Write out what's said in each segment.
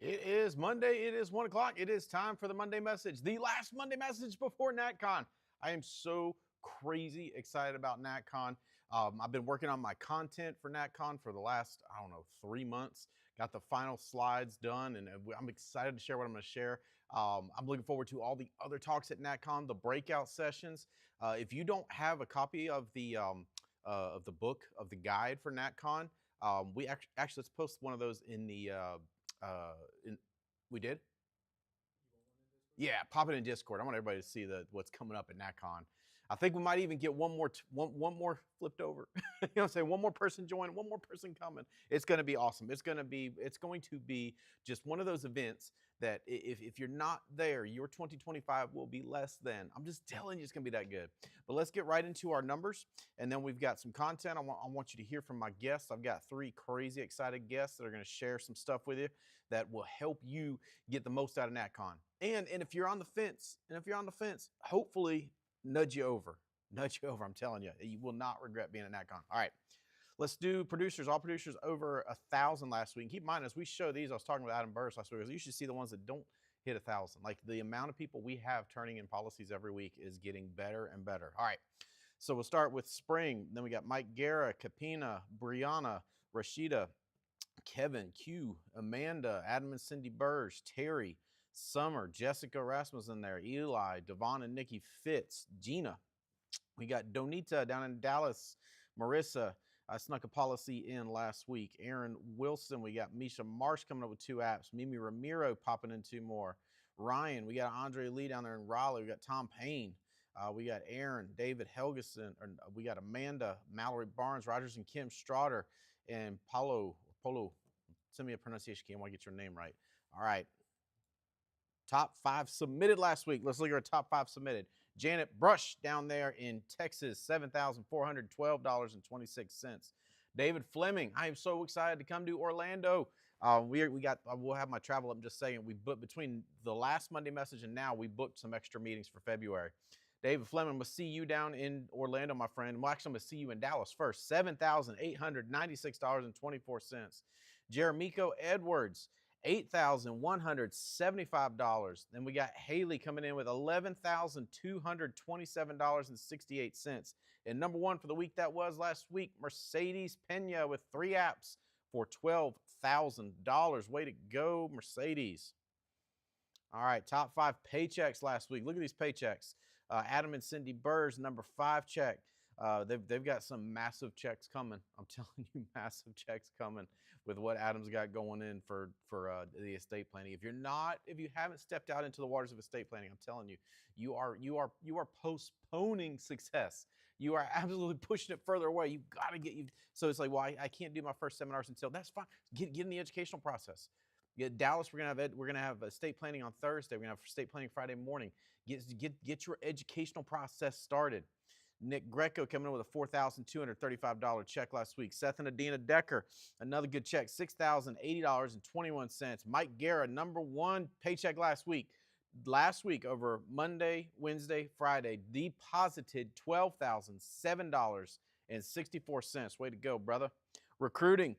It is Monday. It is 1 o'clock. It is time for the Monday message, the last Monday message before NatCon. I am so crazy excited about NatCon. I've been working on my content for NatCon for the last, 3 months. Got the final slides done, and I'm excited to share what I'm going to share. I'm looking forward to all the other talks at NatCon, the breakout sessions. If you don't have a copy of the book, of the guide for NatCon, we actually let's post one of those in the in, we did? Yeah, pop it in Discord. I want everybody to see what's coming up at NatCon. I think we might even get one more flipped over. You know what I'm saying? One more person joining, one more person coming. It's going to be awesome. It's going to be just one of those events that if you're not there, your 2025 will be less than. I'm just telling you, it's going to be that good. But let's get right into our numbers, and then we've got some content. I want you to hear from my guests. I've got 3 crazy excited guests that are going to share some stuff with you that will help you get the most out of NatCon. And if you're on the fence, hopefully nudge you over. I'm telling you, you will not regret being at NatCon. All right, let's do producers. All producers over 1,000 last week. And keep in mind, as we show these, I was talking with Adam Burris last week. You should see the ones that don't hit 1,000. Like the amount of people we have turning in policies every week is getting better and better. All right, so we'll start with spring. Then we got Mike Guerra, Kapina, Brianna, Rashida, Kevin, Q, Amanda, Adam and Cindy Burge, Terry, Summer, Jessica Rasmussen there, Eli, Devon and Nikki Fitz, Gina. We got Donita down in Dallas, Marissa. I snuck a policy in last week. Aaron Wilson. We got Misha Marsh coming up with 2 apps. Mimi Ramiro popping in 2 more. Ryan. We got Andre Lee down there in Raleigh. We got Tom Payne. We got Aaron, David Helgeson. We got Amanda, Mallory Barnes, Rogers and Kim Strader, and Polo. Send me a pronunciation key. I want to get your name right. All right. Top 5 submitted last week. Let's look at our top 5 submitted. Janet Brush down there in Texas, $7,412.26. David Fleming, I am so excited to come to Orlando. We'll have my travel up in just a second. We booked between the last Monday message and now, we booked some extra meetings for February. David Fleming, we'll see you down in Orlando, my friend. Well, actually, I'm going to see you in Dallas first. $7,896.24. Jeremico Edwards, $8,175. Then we got Haley coming in with $11,227.68. And number 1 for the week that was last week, Mercedes Pena with 3 apps for $12,000. Way to go, Mercedes. All right, top 5 paychecks last week. Look at these paychecks. Adam and Cindy Burrs, number 5 check. They've got some massive checks coming. I'm telling you, massive checks coming with what Adam's got going in for the estate planning. If you haven't stepped out into the waters of estate planning, I'm telling you, you are postponing success. You are absolutely pushing it further away. You've got to so it's like, well, I can't do my first seminars until. That's fine. Get in the educational process. Dallas, we're gonna have estate planning on Thursday. We're gonna have estate planning Friday morning. Get your educational process started. Nick Greco coming in with a $4,235 check last week. Seth and Adina Decker, another good check, $6,080.21. Mike Guerra, number 1 paycheck last week. Last week, over Monday, Wednesday, Friday, deposited $12,007.64. Way to go, brother. Recruiting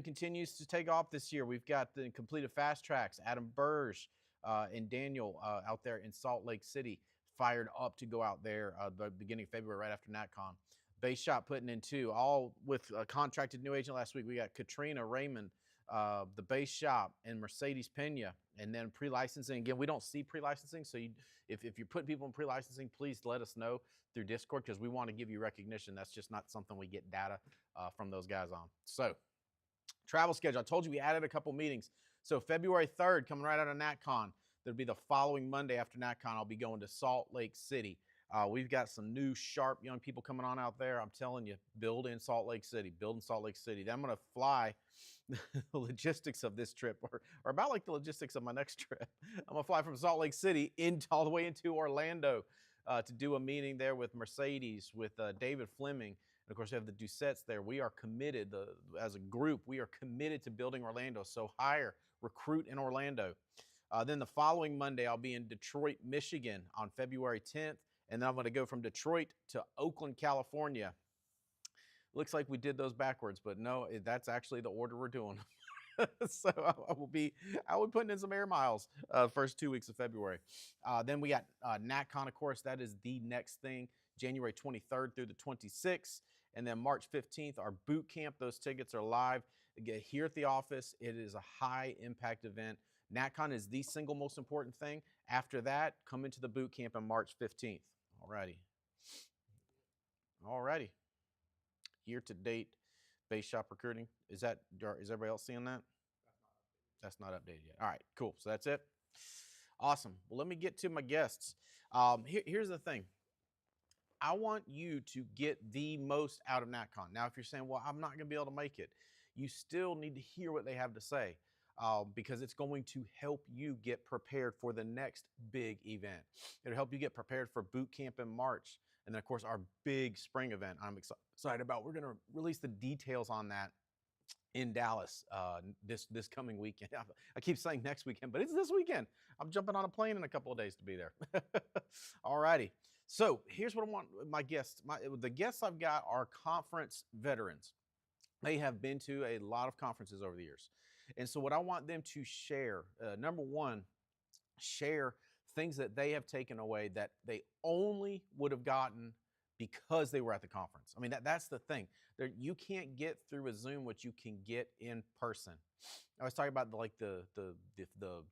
continues to take off this year. We've got the completed fast tracks. Adam Burge and Daniel out there in Salt Lake City, fired up to go out there the beginning of February, right after NatCon. Base Shop putting in 2, all with a contracted new agent last week. We got Katrina Raymond, the Base Shop, and Mercedes Pena. And then pre-licensing. Again, we don't see pre-licensing, so if you're putting people in pre-licensing, please let us know through Discord, because we want to give you recognition. That's just not something we get data from those guys on. So, travel schedule. I told you we added a couple meetings. So February 3rd, coming right out of NatCon, that'll be the following Monday after NatCon. I'll be going to Salt Lake City. We've got some new, sharp, young people coming on out there. I'm telling you, build in Salt Lake City. Then I'm going to fly the logistics of this trip, or about like the logistics of my next trip. I'm going to fly from Salt Lake City all the way into Orlando to do a meeting there with Mercedes, with David Fleming. And of course, we have the Doucettes there. We are committed, as a group, we are committed to building Orlando. So recruit in Orlando. Then the following Monday, I'll be in Detroit, Michigan on February 10th. And then I'm going to go from Detroit to Oakland, California. Looks like we did those backwards, but no, that's actually the order we're doing. So I will be putting in some air miles first 2 weeks of February. Then we got NatCon, of course. That is the next thing, January 23rd through the 26th. And then March 15th, our boot camp. Those tickets are live. Get here at the office. It is a high impact event. NatCon is the single most important thing. After that, come into the boot camp on March 15th. Alrighty. Year to date base shop recruiting. Is everybody else seeing that? That's not updated yet. All right, cool. So that's it. Awesome. Well, let me get to my guests. Here's the thing. I want you to get the most out of NatCon. Now, if you're saying, well, I'm not going to be able to make it, you still need to hear what they have to say because it's going to help you get prepared for the next big event. It'll help you get prepared for boot camp in March. And then, of course, our big spring event I'm excited about. We're going to release the details on that in Dallas this coming weekend. I keep saying next weekend, but it's this weekend. I'm jumping on a plane in a couple of days to be there. All righty. So here's what I want my guests. The guests I've got are conference veterans. They have been to a lot of conferences over the years. And so what I want them to share, number one, share things that they have taken away that they only would have gotten because they were at the conference. I mean, that's the thing. You can't get through a Zoom what you can get in person. I was talking about the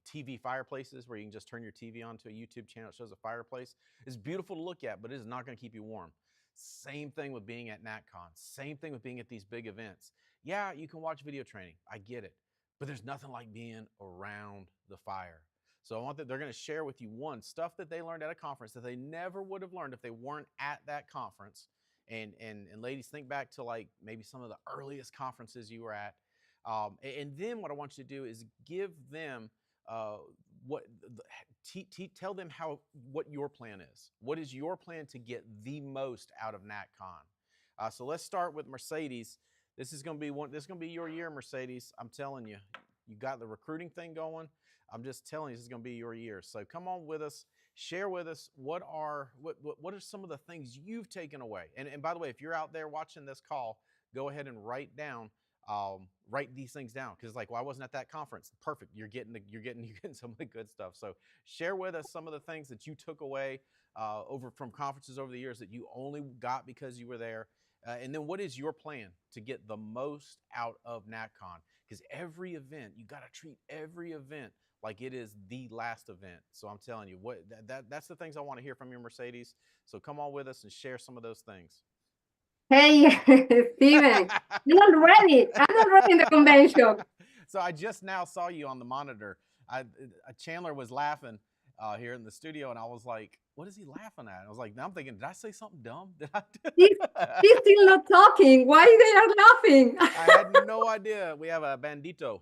TV fireplaces where you can just turn your TV on to a YouTube channel. It shows a fireplace. It's beautiful to look at, but it is not going to keep you warm. Same thing with being at NatCon. Same thing with being at these big events. Yeah, you can watch video training. I get it. But there's nothing like being around the fire. So I want that they're going to share with you stuff that they learned at a conference that they never would have learned if they weren't at that conference. And ladies, think back to like maybe some of the earliest conferences you were at. And then what I want you to do is give them tell them what your plan is. What is your plan to get the most out of NatCon? So let's start with Mercedes. This is going to be your year, Mercedes. I'm telling you, you got the recruiting thing going. I'm just telling you, this is going to be your year. So come on with us. Share with us what are some of the things you've taken away. And by the way, if you're out there watching this call, go ahead and write these things down because like, well, I wasn't at that conference. Perfect. You're getting some of the good stuff. So share with us some of the things that you took away from conferences over the years that you only got because you were there. And then what is your plan to get the most out of NatCon? Because every event, you got to treat every event like it is the last event. So I'm telling you, that's the things I want to hear from you, Mercedes. So come on with us and share some of those things. Hey, Steven, I'm not ready. I'm not ready in the convention. So I just now saw you on the monitor. Chandler was laughing here in the studio, and I was like, what is he laughing at? I was like, now I'm thinking, did I say something dumb? He's still not talking. Why they are laughing? I had no idea. We have a bandito.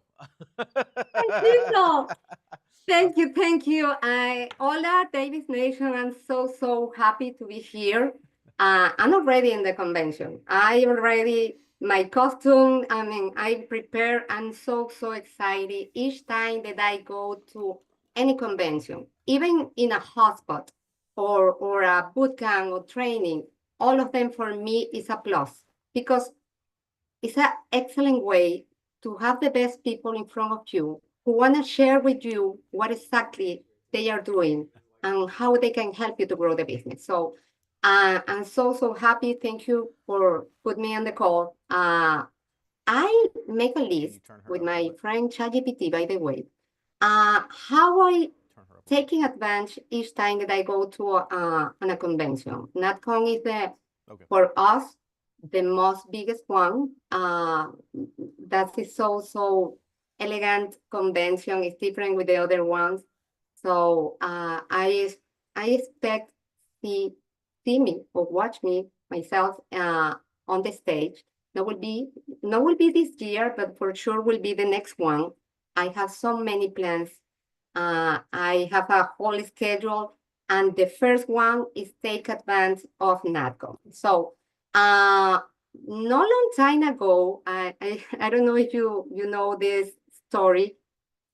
Bandito. Thank you. Hola, Davis Nation. I'm so happy to be here. I'm already in the convention. My costume, I prepare. I'm so excited each time that I go to any convention, even in a hotspot or a boot camp or training. All of them for me is a plus because it's an excellent way to have the best people in front of you who want to share with you what exactly they are doing and how they can help you to grow the business. So I'm so happy. Thank you for putting me on the call. I make a list with my friend ChatGPT, by the way, how I taking advantage each time that I go to on a convention. NatCon is for us the most biggest one. That is so elegant convention. It's different with the other ones. So I expect see me or watch me myself on the stage. That will be this year, but for sure will be the next one. I have so many plans. I have a whole schedule, and the first one is take advantage of NatCon. So no long time ago, I don't know if you know this story,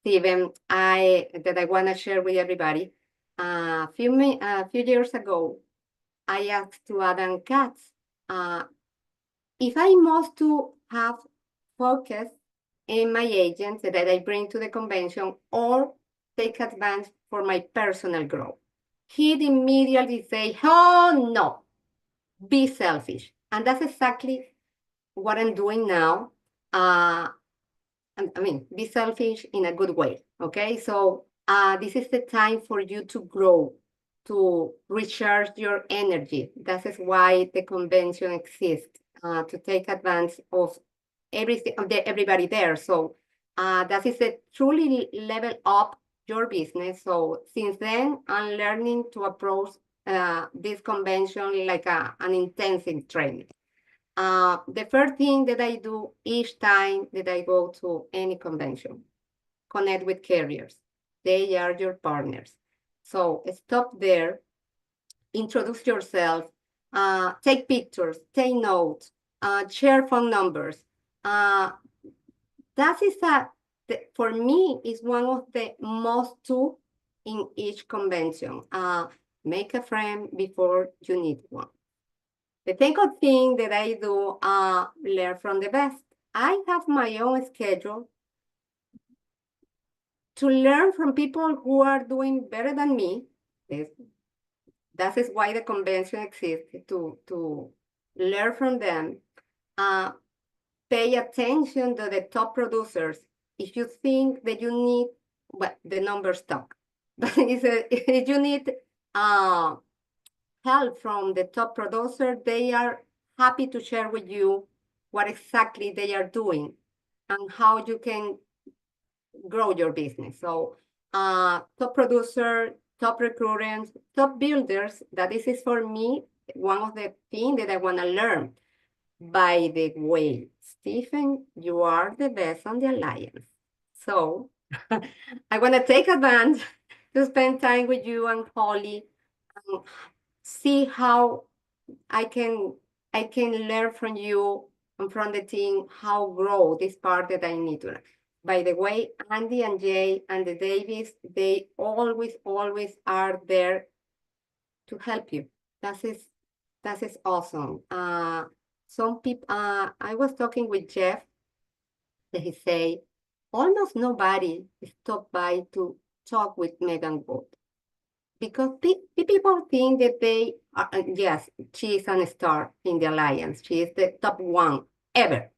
Steven, that I want to share with everybody. A few years ago, I asked to Adam Katz if I must to have focus and my agents that I bring to the convention or take advantage for my personal growth. He'd immediately say, oh no, be selfish. And that's exactly what I'm doing now. I mean, be selfish in a good way. Okay. So this is the time for you to grow, to recharge your energy. That is why the convention exists, to take advantage of everything, of everybody there. So that is a truly level up your business. So since then, I'm learning to approach this convention like an intensive training. The first thing that I do each time that I go to any convention, connect with carriers. They are your partners. So stop there, introduce yourself, take pictures, take notes, share phone numbers. That is for me, is one of the most two in each convention. Make a friend before you need one. The second thing that I do, learn from the best. I have my own schedule to learn from people who are doing better than me. That is why the convention exists, to learn from them. Uh, Pay attention to the top producers. If you think that you need, well, the numbers talk. But if you need uh, help from the top producer, they are happy to share with you what exactly they are doing and how you can grow your business. So top producer, top recruiters, top builders, that this is for me one of the things that I want to learn. By the way, Stephen, you are the best on the alliance. So I want to take advantage to spend time with you and Holly and see how I can I can learn from you and from the team how grow this part that I need to learn. By the way, Andy and Jay and the Davis, they always are there to help you. That is awesome. Some people, I was talking with Jeff, that he say almost nobody stopped by to talk with Megan Wood because people think that they are, yes, she is a star in the alliance. She is the top one ever.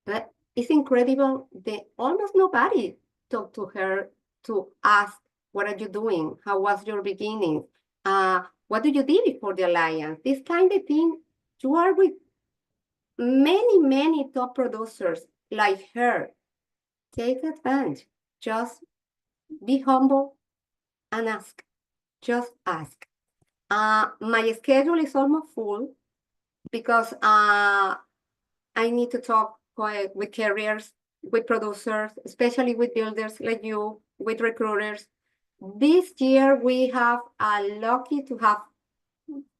But it's incredible that almost nobody talked to her to ask, what are you doing? How was your beginning? What do you do before the alliance? This kind of thing. You are with many top producers like her. Take advantage. Just be humble and ask. Just ask. My schedule is almost full because I need to talk with carriers, with producers, especially with builders like you, with recruiters. This year, we have lucky to have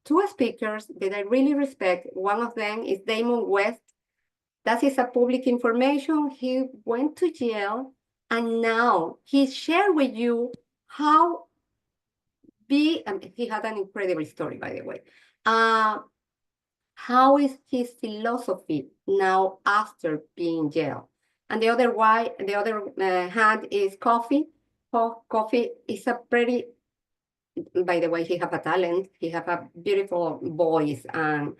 two speakers that I really respect. One of them is Damon West. That is a public information. He went to jail, and now he shared with you how he had an incredible story, by the way. How is his philosophy now after being jailed? And the other hand is Coffee. Coffee is a pretty, by the way, he have a talent. He have a beautiful voice, and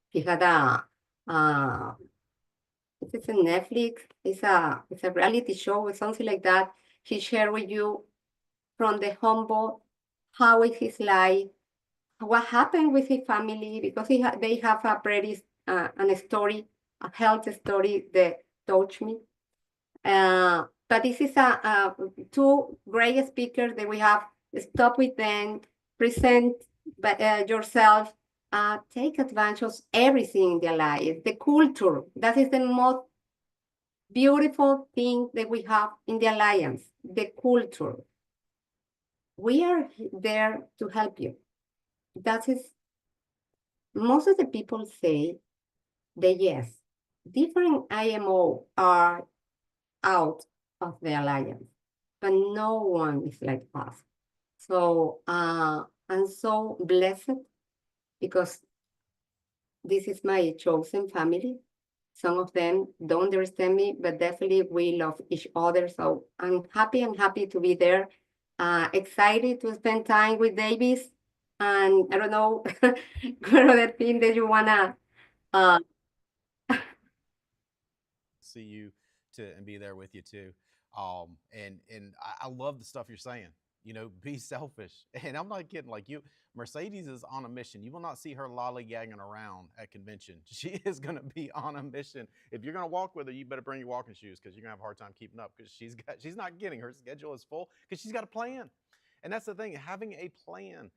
he had it's a Netflix. It's a reality show or something like that. He shared with you from the humble how is his life, what happened with his family, because they have a pretty an story, a health story that touched me. But this is two great speakers that we have. Stop with them, present yourself, take advantage of everything in their life. The culture, that is the most beautiful thing that we have in the alliance, the culture. We are there to help you. That is, most of the people say that yes, different IMO are out of the alliance, but no one is like us. So I'm so blessed because this is my chosen family. Some of them don't understand me, but definitely we love each other. So I'm happy to be there. Excited to spend time with Davis. And I don't know what other thing that you wanna. Uh, See you to and be there with you too. And I love the stuff you're saying. You know, be selfish. And I'm not kidding. Like you, Mercedes is on a mission. You will not see her lollygagging around at convention. She is going to be on a mission. If you're going to walk with her, you better bring your walking shoes because you're going to have a hard time keeping up because she's not getting her schedule is full because she's got a plan. And that's the thing, having a plan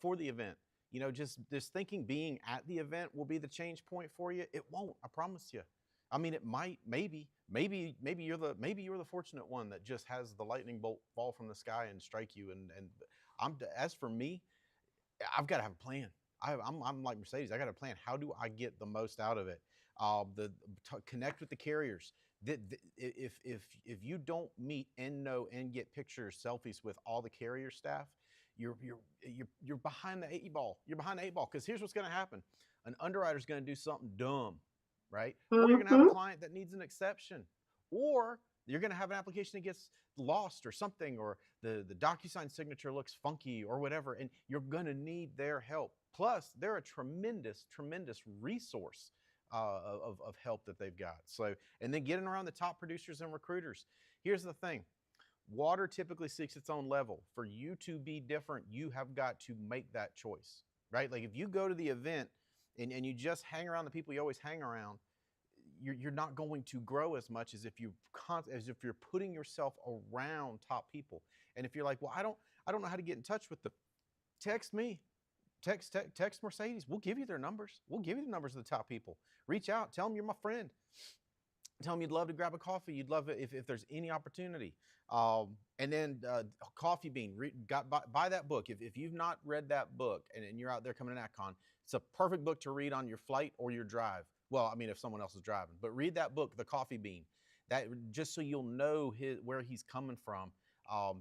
for the event. You know, just thinking being at the event will be the change point for you. It won't. I promise you. I mean, it might, maybe you're the fortunate one that just has the lightning bolt fall from the sky and strike you. And as for me, I've got to have a plan. I'm like Mercedes. I got a plan. How do I get the most out of it? Connect with the carriers. If you don't meet and know and get pictures, selfies with all the carrier staff, you're behind the eight ball. You're behind the eight ball because here's what's going to happen: an underwriter's going to do something dumb, right? Or you're going to have a mhm. client that needs an exception, or you're going to have an application that gets lost or something, or the DocuSign signature looks funky or whatever, and you're going to need their help. Plus, they're a tremendous resource of help that they've got. So, and then getting around the top producers and recruiters. Here's the thing: water typically seeks its own level. For you to be different, you have got to make that choice, right? Like if you go to the event and you just hang around the people you always hang around, you're not going to grow as much as if you're putting yourself around top people. And if you're like, well, I don't know how to get in touch with them, text me, text Mercedes. We'll give you their numbers. We'll give you the numbers of the top people. Reach out, tell them you're my friend. Tell them you'd love to grab a coffee. You'd love it if there's any opportunity. And then Coffee Bean, buy that book. If you've not read that book and you're out there coming to NatCon, it's a perfect book to read on your flight or your drive. Well, I mean, if someone else is driving, but read that book, The Coffee Bean, that just so you'll know where he's coming from.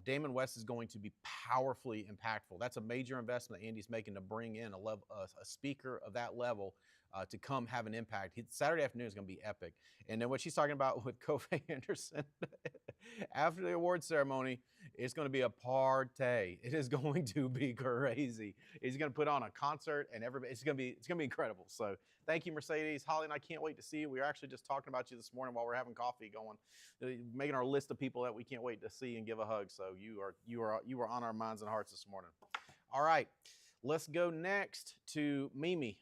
Damon West is going to be powerfully impactful. That's a major investment that Andy's making to bring in a speaker of that level to come have an impact. Saturday afternoon is going to be epic. And then what she's talking about with Kofi Anderson after the award ceremony, it's going to be a party. It is going to be crazy. He's going to put on a concert, and everybody. It's going to be incredible. So thank you, Mercedes. Holly and I can't wait to see you. We were actually just talking about you this morning while we're having coffee, making our list of people that we can't wait to see and give a hug. So you are on our minds and hearts this morning. All right, let's go next to Mimi.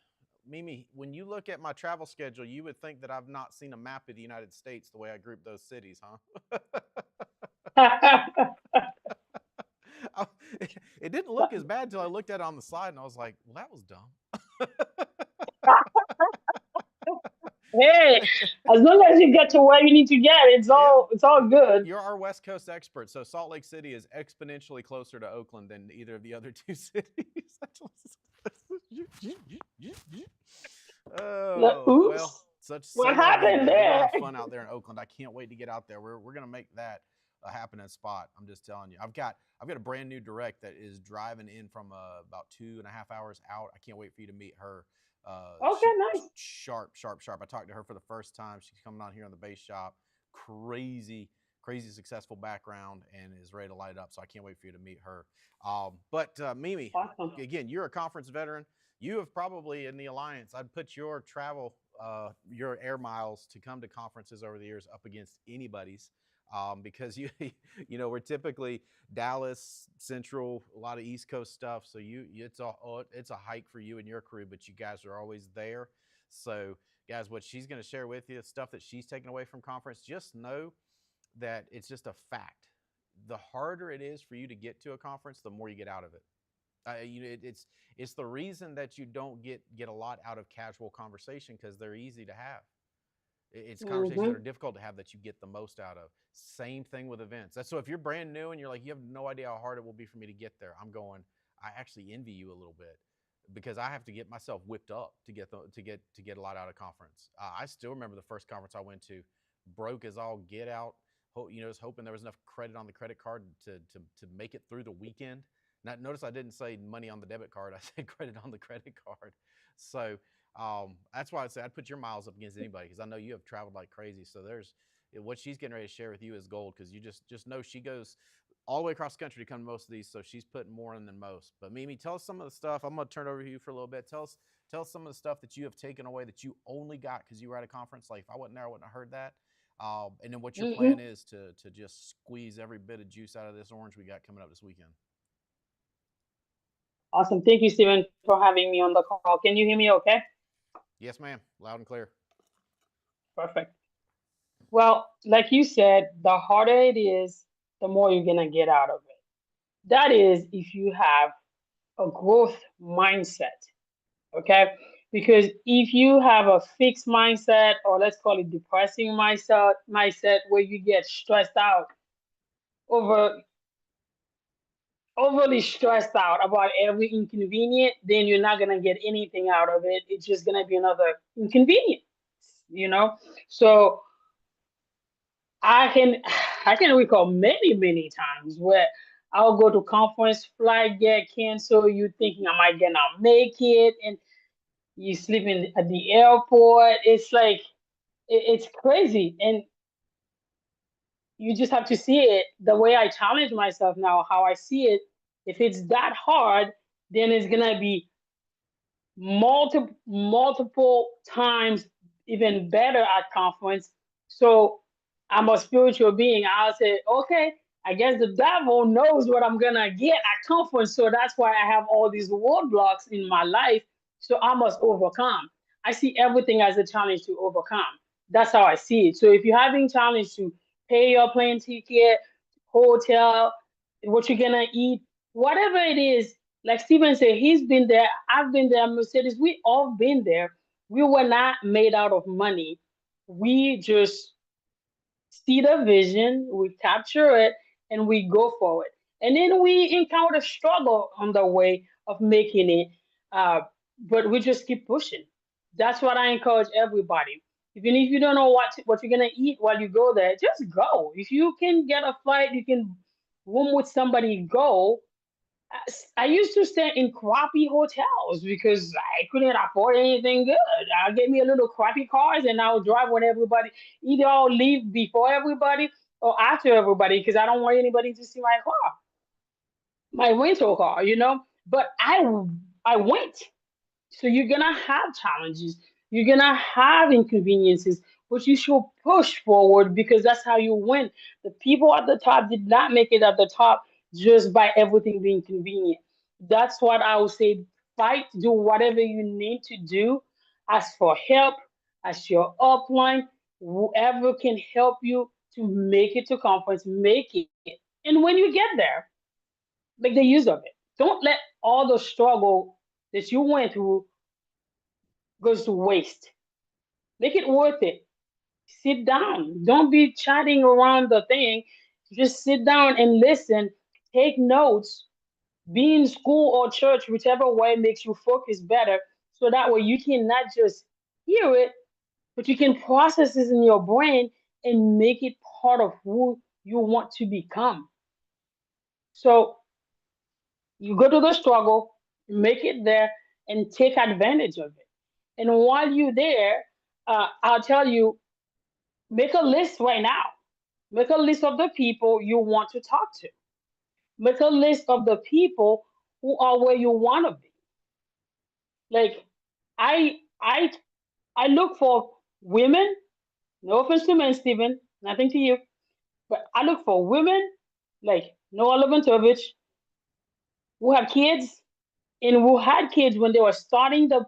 Mimi, when you look at my travel schedule, you would think that I've not seen a map of the United States the way I group those cities, huh? It didn't look as bad until I looked at it on the side and I was like, well, that was dumb. Hey, as long as you get to where you need to get, Yeah, it's all good. you're our West Coast expert. So Salt Lake City is exponentially closer to Oakland than either of the other two cities. Oh, well, Oops, such what say no happened event. We're gonna there? have fun out there in Oakland. I can't wait to get out there. We're gonna make that a happening spot. I'm just telling you. I've got a brand new direct that is driving in from about 2.5 hours out. I can't wait for you to meet her. Okay, She nice. sharp. I talked to her for the first time. She's coming on here on the base shop. Crazy successful background and is ready to light it up. So I can't wait for you to meet her. But Mimi, Awesome. again, you're a conference veteran. You have probably in the alliance. I'd put your travel, your air miles to come to conferences over the years up against anybody's. Because we're typically Dallas Central, a lot of East Coast stuff. So it's a hike for you and your crew, but you guys are always there. So guys, what she's going to share with you, stuff that she's taken away from conference, just know that it's just a fact. The harder it is for you to get to a conference, the more you get out of it. It's the reason that you don't get a lot out of casual conversation because they're easy to have. It's conversations that Hmm. are difficult to have that you get the most out of. Same thing with events. That's so if you're brand new and you're like, you have no idea how hard it will be for me to get there. I'm going. I actually envy you a little bit because I have to get myself whipped up to get a lot out of conference. I still remember the first conference I went to, broke as all get out. Was hoping there was enough credit on the credit card to make it through the weekend. Now, notice I didn't say money on the debit card. I said credit on the credit card. So That's why I say I'd put your miles up against anybody because I know you have traveled like crazy. So there's what she's getting ready to share with you is gold because you just know she goes all the way across the country to come to most of these. So she's putting more in than most. But Mimi, tell us some of the stuff. I'm gonna turn it over to you for a little bit. Tell us some of the stuff that you have taken away that you only got because you were at a conference. Like if I wasn't there, I wouldn't have heard that. And then what your plan Hmm. is to just squeeze every bit of juice out of this orange we got coming up this weekend. Awesome. Thank you, Steven, for having me on the call. Can you hear me okay? Yes, ma'am. Loud and clear. Perfect. Well, like you said, the harder it is, the more you're going to get out of it. That is if you have a growth mindset. Okay. Because if you have a fixed mindset, or let's call it depressing mindset where you get stressed out over overly stressed out about every inconvenient, then you're not gonna get anything out of it. It's just gonna be another inconvenience, you know. So I can I can recall many times where I'll go to conference, flight get canceled, you thinking am I gonna make it, and you sleeping at the airport. It's like it's crazy, and you just have to see it the way I challenge myself now. How I see it, if it's that hard, then it's gonna be multiple times even better at conference. So I'm a spiritual being. I'll say, okay, I guess the devil knows what I'm gonna get at conference. So that's why I have all these roadblocks in my life. So I must overcome. I see everything as a challenge to overcome. That's how I see it. So if you're having challenge to pay your plane ticket, hotel, what you're gonna eat, whatever it is, like Steven said, he's been there. I've been there. Mercedes, we all been there. We were not made out of money. We just see the vision, we capture it, and we go for it. And then we encounter struggle on the way of making it, uh, but we just keep pushing. That's what I encourage everybody. Even if you don't know what you're gonna eat while you go there, just go. If you can get a flight, you can room with somebody, go. I used to stay in crappy hotels because I couldn't afford anything good. I'll get me a little crappy cars and I'll drive when everybody, either I'll leave before everybody or after everybody because I don't want anybody to see my car, my rental car, you know. But I went. So you're gonna have challenges, you're gonna have inconveniences, but you should push forward because that's how you win. The people at the top did not make it at the top just by everything being convenient. That's what I would say. Fight, do whatever you need to do. Ask for help, ask your upline, whoever can help you to make it to conference, make it. And when you get there, make the use of it. Don't let all the struggle that you went through goes to waste. Make it worth it. Sit down. Don't be chatting around the thing. Just sit down and listen. Take notes. Be in school or church, whichever way makes you focus better. So that way you can not just hear it, but you can process this in your brain and make it part of who you want to become. So you go to the struggle, make it there, and take advantage of it. And while you're there, I'll tell you, make a list right now. Make a list of the people you want to talk to. Make a list of the people who are where you want to be. Like I I I look for women. No offense to men, Stephen. Nothing to you. But I look for women like Noah Leventovich who have kids and who had kids when they were starting the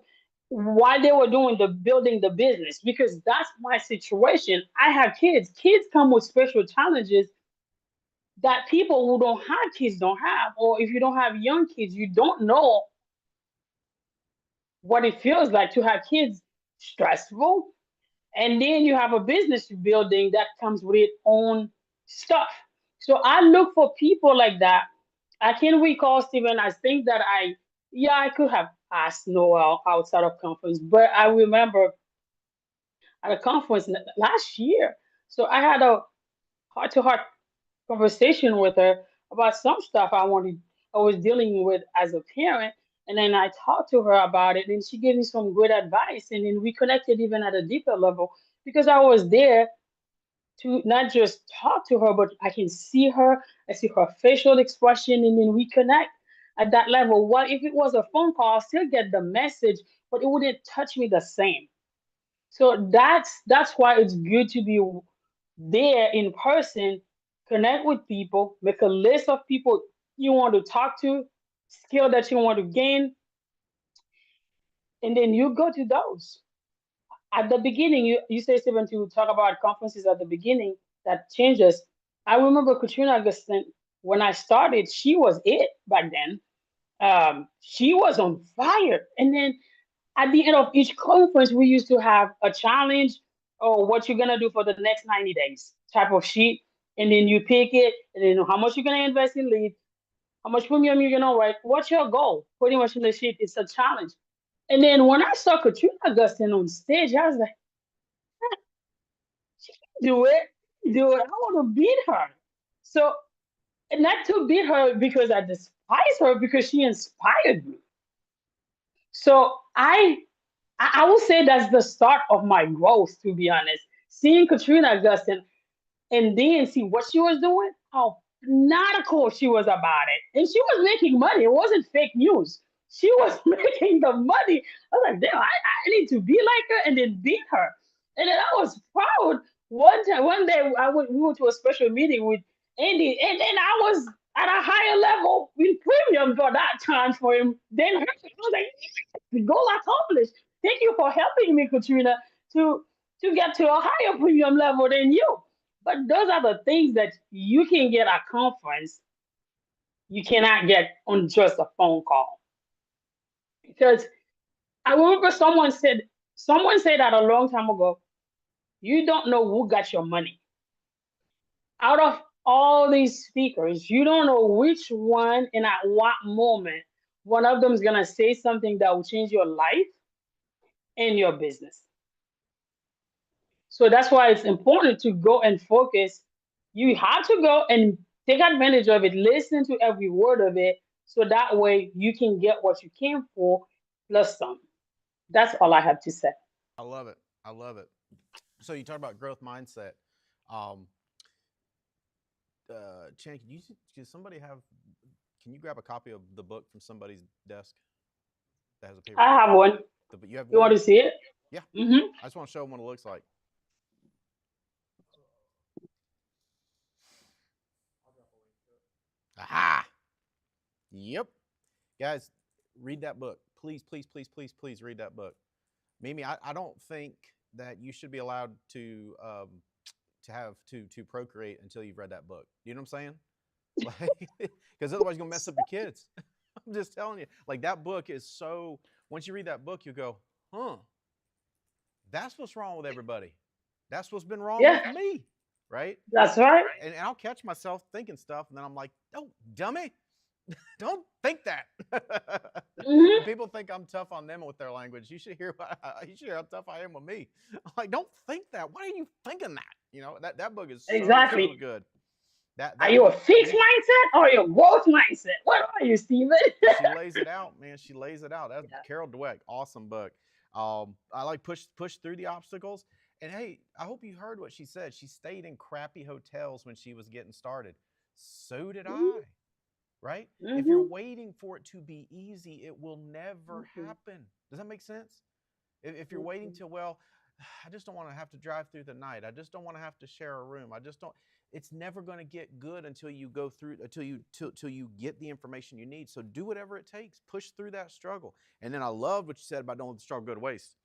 while they were doing the building the business because that's my situation. I have kids. Kids come with special challenges that people who don't have kids don't have. Or if you don't have young kids, you don't know what it feels like to have kids. Stressful. And then you have a business building that comes with its own stuff. So I look for people like that. I can recall, Stephen, I think that yeah, I could have asked Noel outside of conference, but I remember at a conference last year. So I had a heart to heart conversation with her about some stuff I was dealing with as a parent. And then I talked to her about it, and she gave me some good advice. And then we connected even at a deeper level because I was there to not just talk to her, but I can see her, I see her facial expression, and then we connect at that level. What if it was a phone call? I'll still get the message, but it wouldn't touch me the same. So that's why it's good to be there in person, connect with people, make a list of people you want to talk to, skill that you want to gain, and then you go to those. At the beginning, you say Stephen to talk about conferences at the beginning that changes. I remember Katrina Augustin when I started, she was it back then. She was on fire, and then at the end of each conference, we used to have a challenge or what you're gonna do for the next 90 days type of sheet. And then you pick it, and then how much you're gonna invest in lead, how much premium you're gonna write, what's your goal? Pretty much in the sheet, it's a challenge. And then when I saw Katrina Augustin on stage, I was like, she can do it, do it. I want to beat her. So not to beat her because I despise her, because she inspired me. So I will say that's the start of my growth, to be honest. Seeing Katrina Augustin and then see what she was doing, how fanatical she was about it. And she was making money. It wasn't fake news. She was making the money. I was like, damn, I need to be like her and then beat her. And then I was proud. One day, we went to a special meeting with Andy, and then I was at a higher level in premium for that time for him. Then her, I was like, the goal accomplished. Thank you for helping me, Katrina, to to get to a higher premium level than you. But those are the things that you can get at conference, you cannot get on just a phone call. Because I remember someone said that a long time ago, you don't know who got your money. Out of all these speakers, you don't know which one and at what moment one of them is gonna say something that will change your life and your business. So that's why it's important to go and focus. You have to go and take advantage of it, listen to every word of it, so that way you can get what you came for plus some. That's all I have to say. I love it. I love it. So you talk about growth mindset. Um, Chan, can somebody have? Can you grab a copy of the book from somebody's desk that has a paper I copy? have one. But you have You want one? to see it? Yeah. Mm-hmm. I just want to show them what it looks like. Aha! Yep. Guys, read that book. Please, please, please, please, please read that book. Mimi, I don't think that you should be allowed to procreate until you've read that book. You know what I'm saying? Like, because otherwise you're gonna mess up your kids. I'm just telling you. Like that book is so. Once you read that book, you go, huh? That's what's wrong with everybody. That's what's been wrong Yeah, with me, right? that's right. And I'll catch myself thinking stuff, and then I'm like, oh, dummy, don't think that. And Mm-hmm. people think I'm tough on them with their language. You should hear how tough I am with me. I'm like, don't think that. Why are you thinking that? You know that book is so Exactly. good. That Are that you a book, fixed mindset or a growth mindset? What are you, Steven? she lays it out, man. She lays it out. That's Yeah. Carol Dweck, awesome book. I like push through the obstacles. And hey, I hope you heard what she said. She stayed in crappy hotels when she was getting started. So did I, right? If you're Mm-hmm. waiting for it to be easy, it will never Mm-hmm. happen. Does that make sense? If you're waiting Mm-hmm. till, well, I just don't want to have to drive through the night. I just don't want to have to share a room. I just don't. It's never going to get good until you go through, till you get the information you need. So do whatever it takes. Push through that struggle. And then I love what you said about don't let the struggle go to waste.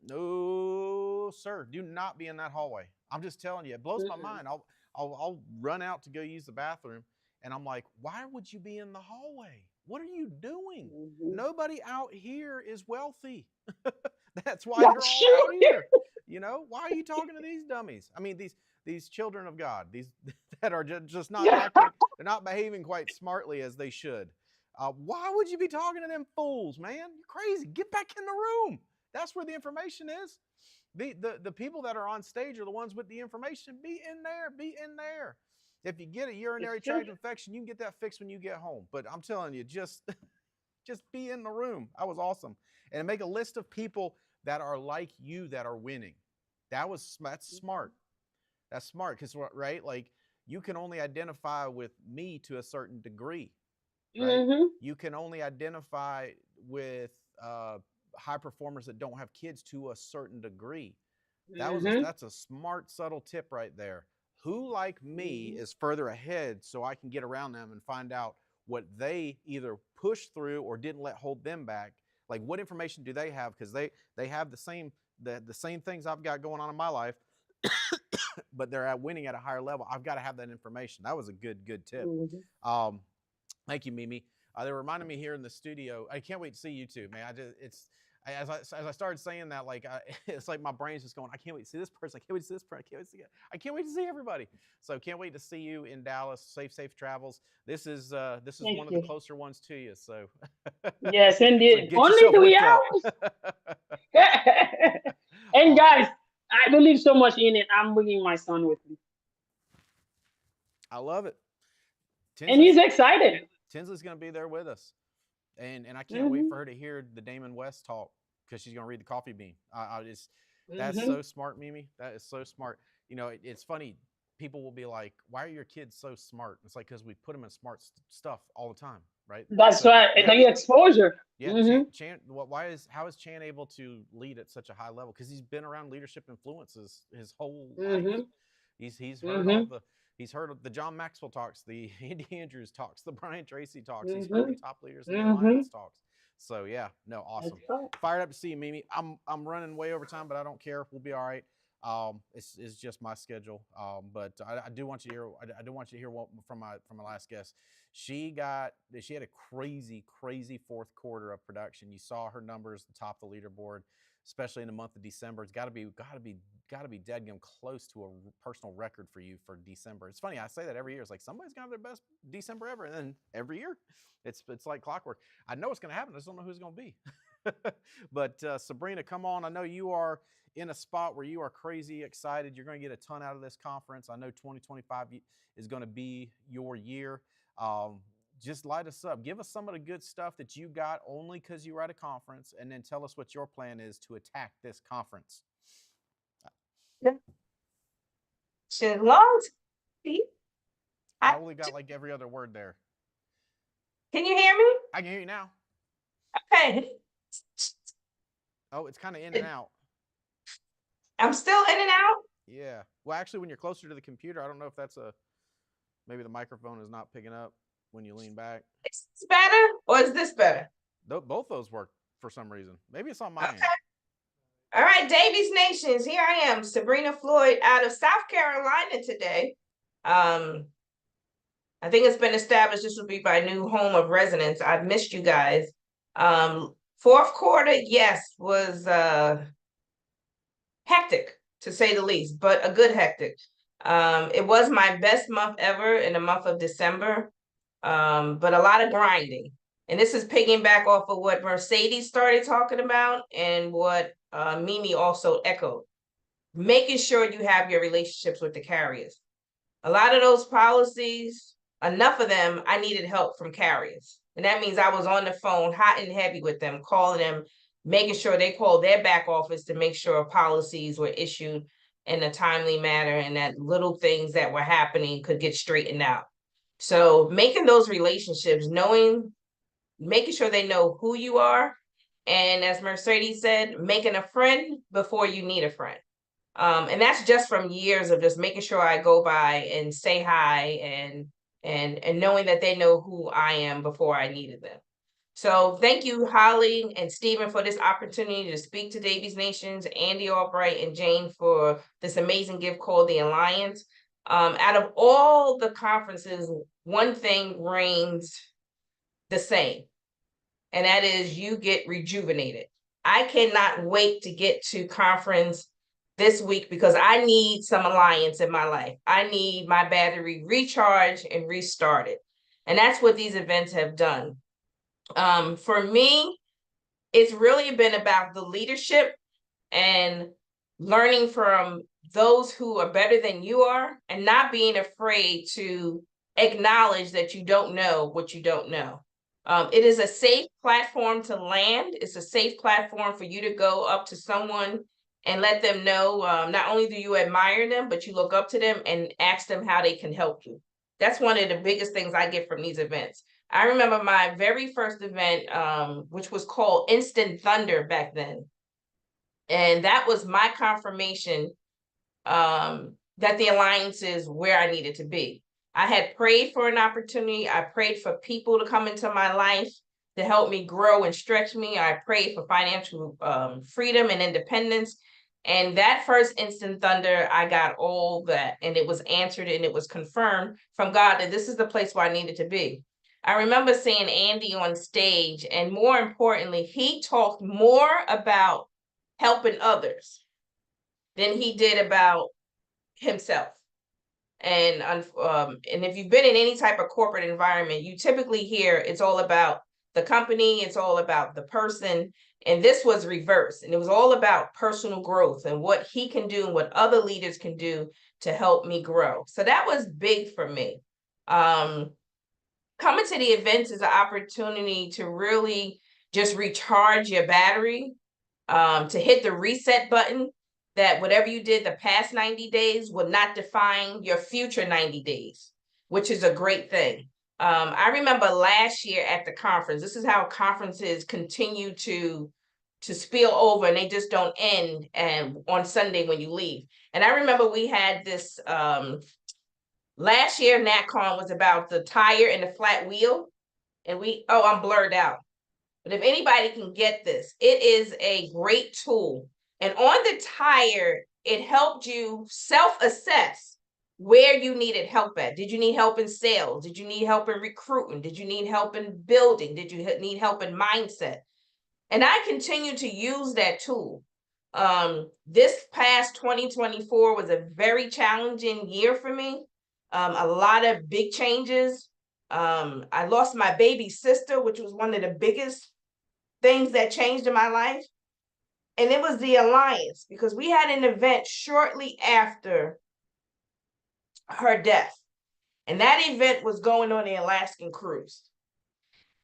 No, sir. Do not be in that hallway. I'm just telling you, it blows my Mm-hmm. mind. I'll run out to go use the bathroom, and I'm like, why would you be in the hallway? What are you doing? Mm-hmm. Nobody out here is wealthy. That's why you're That's all true. out here. You know, why are you talking to these dummies? I mean, these children of God, these that are just not Yeah. acting, they're not behaving quite smartly as they should. Why would you be talking to them fools, man? You're crazy. Get back in the room. That's where the information is. The people that are on stage are the ones with the information. Be in there. Be in there. If you get a It's urinary true. tract infection, you can get that fixed when you get home. But I'm telling you, just just be in the room. That was awesome. And make a list of people that are like you that are winning. That's smart. That's smart because right, like you can only identify with me to a certain degree, right? Mm-hmm. You can only identify with high performers that don't have kids to a certain degree. Mm-hmm. That's a smart, subtle tip right there. Who like me is further ahead so I can get around them and find out what they either pushed through or didn't let hold them back. Like what information do they have? Because they have the same things I've got going on in my life, but they're winning at a higher level. I've got to have that information. That was a good tip. Mm-hmm. Thank you, Mimi. They reminded me here in the studio. I can't wait to see you too, man. As I started saying that, like it's like my brain's just going. I can't wait to see this person. I can't wait to see this person. I can't wait to see it. I can't wait to see everybody. So can't wait to see you in Dallas. Safe travels. This is Thank one of the you. closer ones to you. So Yes, so indeed. get Only yourself 3 whipped up. hours. And Awesome. guys, I believe so much in it. I'm bringing my son with me, I love it. and he's excited. Tinsley's going to be there with us, and I can't wait Mm-hmm. for her to hear the Damon West talk because she's going to read the coffee bean. That's Mm-hmm. so smart, Mimi. That is so smart. You know, it's funny. People will be like, "Why are your kids so smart?" It's like because we put them in smart stuff all the time, right? That's So right. yeah, The exposure. yeah. Mm-hmm. How is Chan able to lead at such a high level? Because he's been around leadership influences his whole life. Mm-hmm. He's heard Mm-hmm. all the he's heard of the John Maxwell talks, the Andy Andrews talks, the Brian Tracy talks. He's heard the Mm-hmm. top leaders in the Mm-hmm. alliance talks. So yeah, no, That's awesome. right. Fired up to see you, Mimi. I'm running way over time, but I don't care. We'll be all right. It's just my schedule. But I do want you to hear. I do want you to hear what from my last guest. She had a crazy fourth quarter of production. You saw her numbers, the top of the leaderboard, especially in the month of December. It's got to be dead close to a personal record for you for December. It's funny, I say that every year. It's like somebody's gonna have their best December ever, and then every year, it's like clockwork. I know it's gonna happen. I just don't know who's gonna be. But Sabrina, come on. I know you are in a spot where you are crazy excited. You're going to get a ton out of this conference. I know 2025 is going to be your year. Just light us up. Give us some of the good stuff that you got only because you were at a conference, and then tell us what your plan is to attack this conference. Long. I only got like every other word there. Can you hear me? I can hear you now. Okay. Oh, it's kind of in and out. I'm still in and out. Yeah. Well, actually, when you're closer to the computer, I don't know if that's maybe the microphone is not picking up when you lean back. Is this better or is this better? Both those work for some reason. Maybe it's on my end. All right, Davies Nations. Here I am, Sabrina Floyd, out of South Carolina today. I think it's been established this will be my new home of residence. I've missed you guys. Fourth quarter, yes, was hectic to say the least, but a good hectic. It was my best month ever in the month of December, but a lot of grinding. And this is piggyback off of what Mercedes started talking about and what Mimi also echoed. Making sure you have your relationships with the carriers. A lot of those policies, enough of them, I needed help from carriers. And that means I was on the phone hot and heavy with them, calling them, making sure they called their back office to make sure policies were issued in a timely manner and that little things that were happening could get straightened out. So making those relationships, making sure they know who you are. And as Mercedes said, making a friend before you need a friend. And that's just from years of just making sure I go by and say hi and knowing that they know who I am before I needed them. So thank you, Holly and Stephen, for this opportunity to speak to Davies Nations, Andy Albright and Jane for this amazing gift called the Alliance. Out of all the conferences, one thing reigns the same, and that is you get rejuvenated. I cannot wait to get to conference this week because I need some alliance in my life. I need my battery recharged and restarted. And that's what these events have done. For me, it's really been about the leadership and learning from those who are better than you are and not being afraid to acknowledge that you don't know what you don't know. It is a safe platform to land. It's a safe platform for you to go up to someone and let them know, not only do you admire them, but you look up to them and ask them how they can help you. That's one of the biggest things I get from these events. I remember my very first event, which was called Instant Thunder back then. And that was my confirmation that the alliance is where I needed to be. I had prayed for an opportunity. I prayed for people to come into my life to help me grow and stretch me. I prayed for financial freedom and independence. And that first Instant Thunder, I got all that, and it was answered and it was confirmed from God that this is the place where I needed to be. I remember seeing Andy on stage, and more importantly, he talked more about helping others than he did about himself. And if you've been in any type of corporate environment, you typically hear it's all about the company, it's all about the person. And this was reverse. And it was all about personal growth and what he can do and what other leaders can do to help me grow. So that was big for me. Coming to the events is an opportunity to really just recharge your battery, to hit the reset button, that whatever you did the past 90 days will not define your future 90 days, which is a great thing. I remember last year at the conference, this is how conferences continue to spill over, and they just don't end and on Sunday when you leave. And I remember we had this, last year NatCon was about the tire and the flat wheel. And I'm blurred out. But if anybody can get this, it is a great tool. And on the tire, it helped you self-assess where you needed help at. Did you need help in sales? Did you need help in recruiting? Did you need help in building? Did you need help in mindset? And I continue to use that tool. This past 2024 was a very challenging year for me. A lot of big changes. I lost my baby sister, which was one of the biggest things that changed in my life. And it was the alliance, because we had an event shortly after her death. And that event was going on the Alaskan cruise.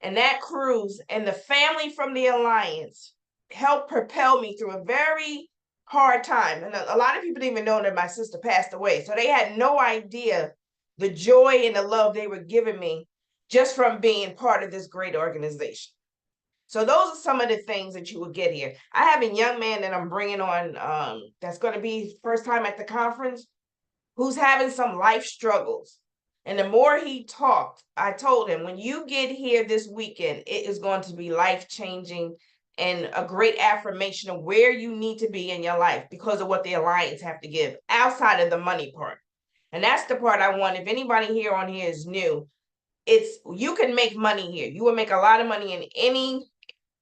And that cruise and the family from the alliance helped propel me through a very hard time. And a lot of people didn't even know that my sister passed away. So they had no idea the joy and the love they were giving me just from being part of this great organization. So those are some of the things that you will get here. I have a young man that I'm bringing on that's going to be first time at the conference, who's having some life struggles. And the more he talked, I told him, when you get here this weekend, it is going to be life-changing and a great affirmation of where you need to be in your life because of what the Alliance have to give outside of the money part. And that's the part I want. If anybody here on here is new, it's you can make money here. You will make a lot of money in any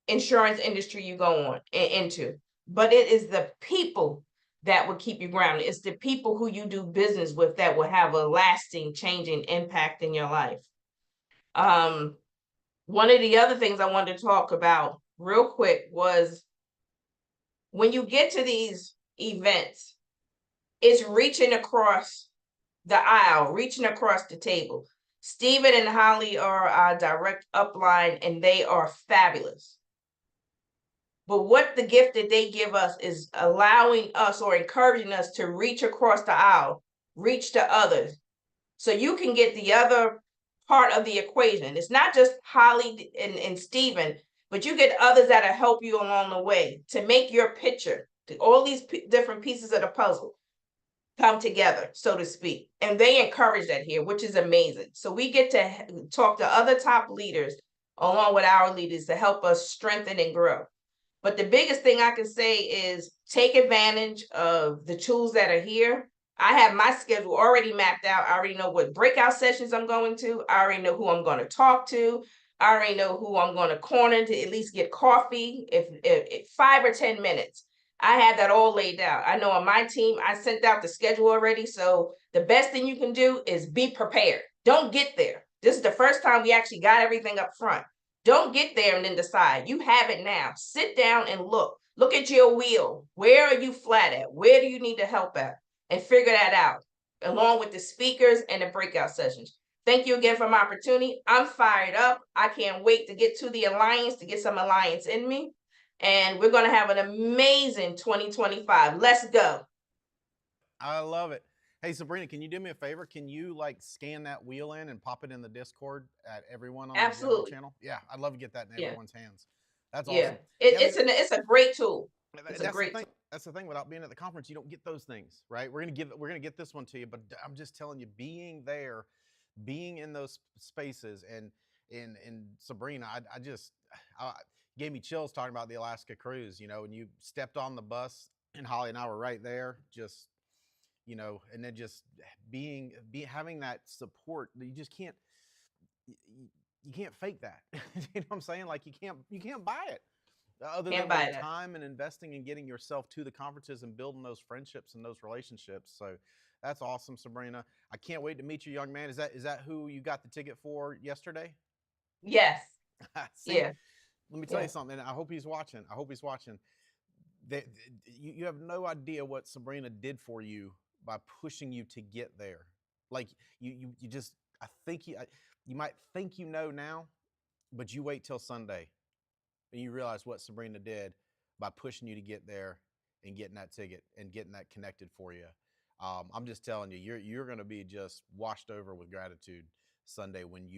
insurance industry you go on into, but it is the people that will keep you grounded. It's the people who you do business with that will have a lasting changing impact in your life. One of the other things I wanted to talk about real quick was when you get to these events, it's reaching across the aisle, reaching across the table. Stephen and Holly are our direct upline, and they are fabulous. But what the gift that they give us is allowing us or encouraging us to reach across the aisle, reach to others. So you can get the other part of the equation. It's not just Holly and Stephen, but you get others that'll help you along the way to make your picture, all these different pieces of the puzzle come together, so to speak. And they encourage that here, which is amazing. So we get to talk to other top leaders along with our leaders to help us strengthen and grow. But the biggest thing I can say is take advantage of the tools that are here. I have my schedule already mapped out. I already know what breakout sessions I'm going to. I already know who I'm going to talk to. I already know who I'm going to corner to at least get coffee, if 5 or 10 minutes. I have that all laid out. I know on my team, I sent out the schedule already. So the best thing you can do is be prepared. Don't get there. This is the first time we actually got everything up front. Don't get there and then decide. You have it now. Sit down and look. Look at your wheel. Where are you flat at? Where do you need to help at? And figure that out, along with the speakers and the breakout sessions. Thank you again for my opportunity. I'm fired up. I can't wait to get to the alliance, to get some alliance in me. And we're going to have an amazing 2025. Let's go. I love it. Hey, Sabrina, can you do me a favor? Can you like scan that wheel in and pop it in the Discord at everyone on the general Absolutely. channel? Yeah, I'd love to get that in Yeah. everyone's hands. That's Yeah. awesome. Yeah, I mean, It's a great tool. It's a that's the great thing. tool. That's the thing. Without being at the conference, you don't get those things, right? We're gonna get this one to you, but I'm just telling you, being there, being in those spaces, and Sabrina, I just gave me chills talking about the Alaska cruise. You know, when you stepped on the bus, and Holly and I were right there, just and then just having that support. You just can't you can't fake that. You know what I'm saying? Like you can't buy it other Can't than buy the that. time and investing in getting yourself to the conferences and building those friendships and those relationships. So that's awesome, Sabrina. I can't wait to meet you, young man. Is that who you got the ticket for yesterday? Yes. See, Yeah. let me tell Yeah. you something. I hope he's watching. I hope he's watching. You have no idea what Sabrina did for you by pushing you to get there. Like you just, I think you might think now, but you wait till Sunday and you realize what Sabrina did by pushing you to get there and getting that ticket and getting that connected for you. I'm just telling you, you're going to be just washed over with gratitude Sunday when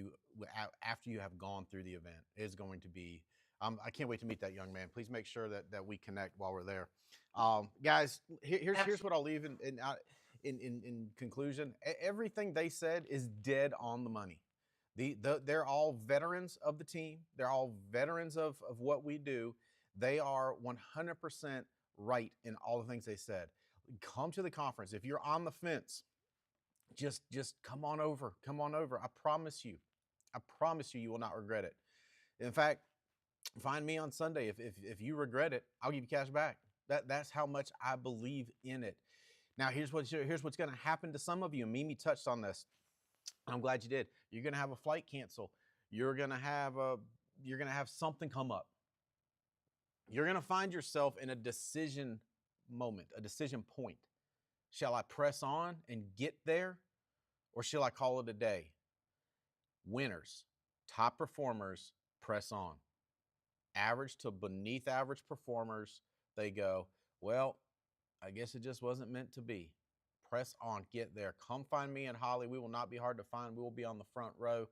after you have gone through the event. It's going to be. I can't wait to meet that young man. Please make sure that we connect while we're there, guys. Here's what I'll leave in conclusion. Everything they said is dead on the money. They're all veterans of the team. They're all veterans of what we do. They are 100% right in all the things they said. Come to the conference. If you're on the fence, just come on over. Come on over. I promise you, you will not regret it. In fact, find me on Sunday. If you regret it, I'll give you cash back. That's how much I believe in it. Now, here's what's going to happen to some of you. Mimi touched on this. I'm glad you did. You're going to have a flight cancel. You're going to have something come up. You're going to find yourself in a decision moment, a decision point. Shall I press on and get there, or shall I call it a day? Winners, top performers, press on. Average to beneath average performers, they go, well, I guess it just wasn't meant to be. Press on, get there. Come find me and Holly. We will not be hard to find. We will be on the front row.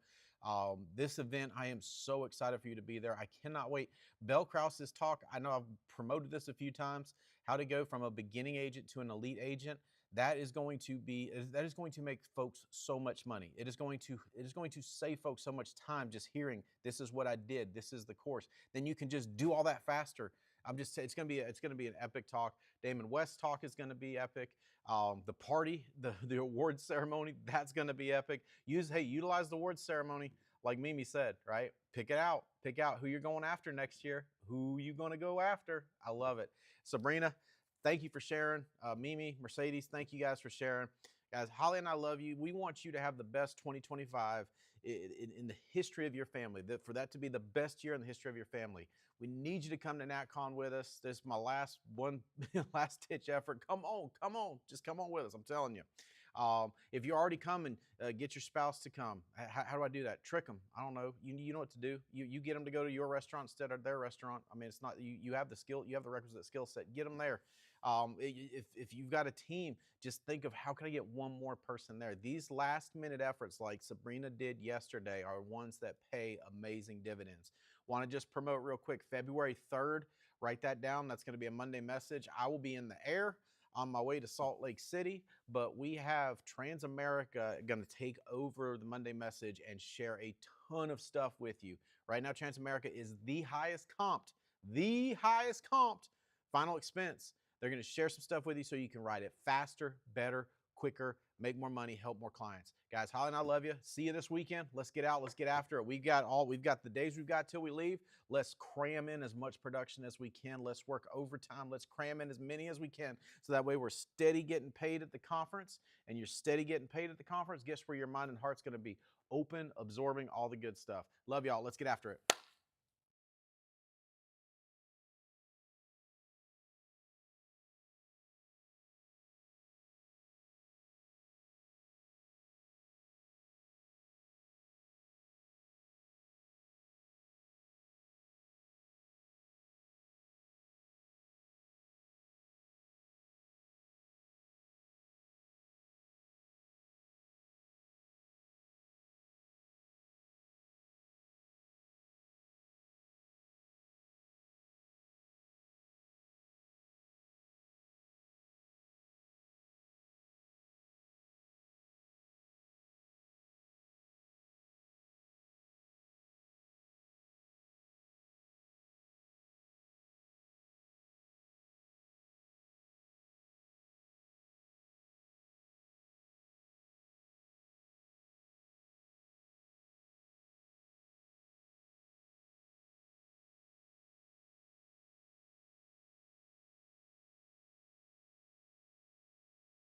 This event, I am so excited for you to be there. I cannot wait. Bell Krause's talk, I know I've promoted this a few times, how to go from a beginning agent to an elite agent. That is going to make folks so much money. It is going to save folks so much time just hearing this is what I did, this is the course. Then you can just do all that faster. It's going to be an epic talk. Damon West's talk is going to be epic. The party, the awards ceremony, that's going to be epic. Utilize the awards ceremony like Mimi said, right? Pick out who you're going after next year. Who you going to go after? I love it. Sabrina, thank you for sharing. Mimi, Mercedes, thank you guys for sharing. Guys, Holly and I love you. We want you to have the best 2025 in the history of your family, for that to be the best year in the history of your family. We need you to come to NatCon with us. This is my last ditch effort. Come on. Just come on with us. I'm telling you. If you're already coming, get your spouse to come. How do I do that? Trick them. I don't know. You know what to do. You get them to go to your restaurant instead of their restaurant. I mean, it's not you have the skill. You have the requisite skill set. Get them there. If you've got a team, just think of how can I get one more person there. These last minute efforts like Sabrina did yesterday are ones that pay amazing dividends. Want to just promote real quick, February 3rd, write that down. That's going to be a Monday message. I will be in the air on my way to Salt Lake City, but we have Transamerica going to take over the Monday message and share a ton of stuff with you. Right now, Transamerica is the highest comped final expense. They're going to share some stuff with you so you can ride it faster, better, quicker, make more money, help more clients. Guys, Holly and I love you. See you this weekend. Let's get out. Let's get after it. We've got the days we've got till we leave. Let's cram in as much production as we can. Let's work overtime. Let's cram in as many as we can. So that way we're steady getting paid at the conference, and you're steady getting paid at the conference. Guess where your mind and heart's going to be? Open, absorbing all the good stuff. Love y'all. Let's get after it.